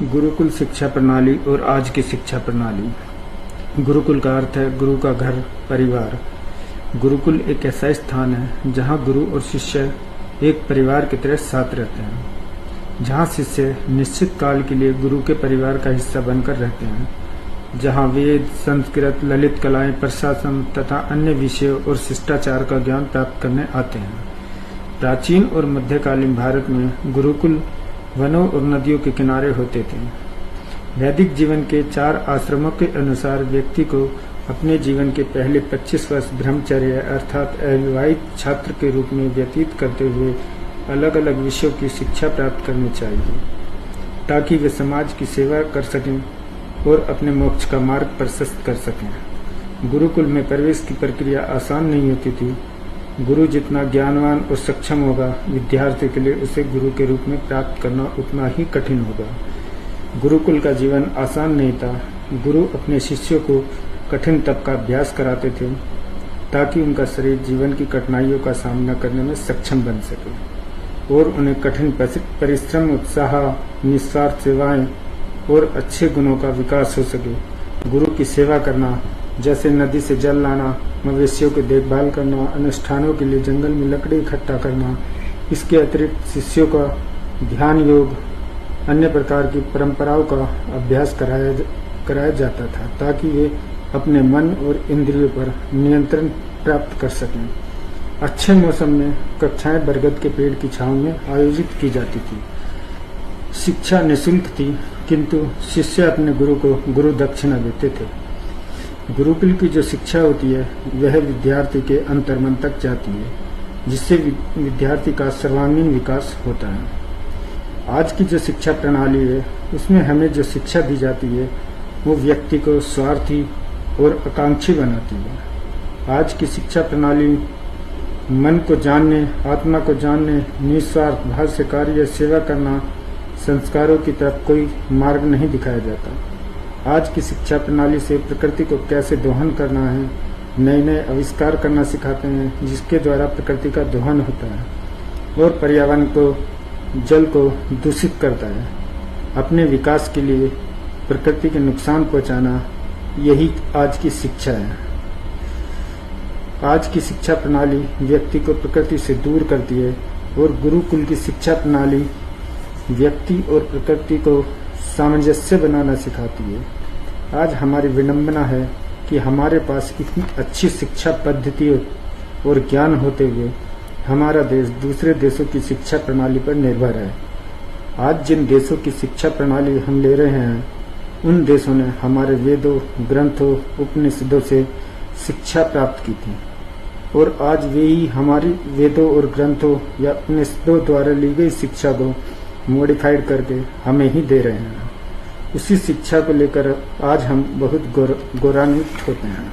गुरुकुल शिक्षा प्रणाली और आज की शिक्षा प्रणाली। गुरुकुल का अर्थ है गुरु का घर, परिवार। गुरुकुल एक ऐसा स्थान है जहाँ गुरु और शिष्य एक परिवार की तरह साथ रहते हैं, जहाँ शिष्य निश्चित काल के लिए गुरु के परिवार का हिस्सा बनकर रहते हैं, जहाँ वेद, संस्कृत, ललित कलाएं, प्रशासन तथा अन्य विषयों और शिष्टाचार का ज्ञान प्राप्त करने आते हैं। प्राचीन और मध्यकालीन भारत में गुरुकुल वनों और नदियों के किनारे होते थे। वैदिक जीवन के 4 आश्रमों के अनुसार व्यक्ति को अपने जीवन के पहले 25 वर्ष ब्रह्मचर्य अर्थात अविवाहित छात्र के रूप में व्यतीत करते हुए अलग अलग विषयों की शिक्षा प्राप्त करनी चाहिए, ताकि वे समाज की सेवा कर सकें और अपने मोक्ष का मार्ग प्रशस्त कर सकें। गुरुकुल में प्रवेश की प्रक्रिया आसान नहीं होती थी। गुरु जितना ज्ञानवान और सक्षम होगा, विद्यार्थी के लिए उसे गुरु के रूप में प्राप्त करना उतना ही कठिन होगा। गुरुकुल का जीवन आसान नहीं था। गुरु अपने शिष्यों को कठिन तप का अभ्यास कराते थे, ताकि उनका शरीर जीवन की कठिनाइयों का सामना करने में सक्षम बन सके और उन्हें कठिन परिश्रम, उत्साह, निस्वार्थ सेवाएं और अच्छे गुणों का विकास हो सके। गुरु की सेवा करना, जैसे नदी से जल लाना, मवेशियों की देखभाल करना, अनुष्ठानों के लिए जंगल में लकड़ी इकट्ठा करना, इसके अतिरिक्त शिष्यों का ध्यान योग, अन्य प्रकार की परंपराओं का अभ्यास कराया जाता था, ताकि वे अपने मन और इंद्रियों पर नियंत्रण प्राप्त कर सकें। अच्छे मौसम में कक्षाएं बरगद के पेड़ की छांव में आयोजित की जाती थी। शिक्षा निःशुल्क थी, किंतु शिष्य अपने गुरु को गुरु दक्षिणा देते थे। गुरुकुल की जो शिक्षा होती है वह विद्यार्थी के अंतर्मन तक जाती है, जिससे विद्यार्थी का सर्वांगीण विकास होता है। आज की जो शिक्षा प्रणाली है उसमें हमें जो शिक्षा दी जाती है वो व्यक्ति को स्वार्थी और आकांक्षी बनाती है। आज की शिक्षा प्रणाली मन को जानने, आत्मा को जानने, निस्वार्थ भाव से कार्य सेवा करना, संस्कारों की तरफ कोई मार्ग नहीं दिखाया जाता। आज की शिक्षा प्रणाली से प्रकृति को कैसे दोहन करना है, नए नए आविष्कार करना सिखाते हैं, जिसके द्वारा प्रकृति का दोहन होता है और पर्यावरण को, जल को दूषित करता है। अपने विकास के लिए प्रकृति के नुकसान पहुंचाना, यही आज की शिक्षा है। आज की शिक्षा प्रणाली व्यक्ति को प्रकृति से दूर करती है और गुरुकुल की शिक्षा प्रणाली व्यक्ति और प्रकृति को सामंजस्य बनाना सिखाती है। आज हमारी विडंबना है कि हमारे पास इतनी अच्छी शिक्षा पद्धति और ज्ञान होते हुए हमारा देश दूसरे देशों की शिक्षा प्रणाली पर निर्भर है। आज जिन देशों की शिक्षा प्रणाली हम ले रहे हैं, उन देशों ने हमारे वेदों, ग्रंथों, उपनिषदों से शिक्षा प्राप्त की थी और आज वे ही हमारी वेदों और ग्रंथों या उपनिषदों द्वारा ली गई शिक्षा को मॉडिफाइड करके हमें ही दे रहे हैं। उसी शिक्षा को लेकर आज हम बहुत गौरवान्वित होते हैं।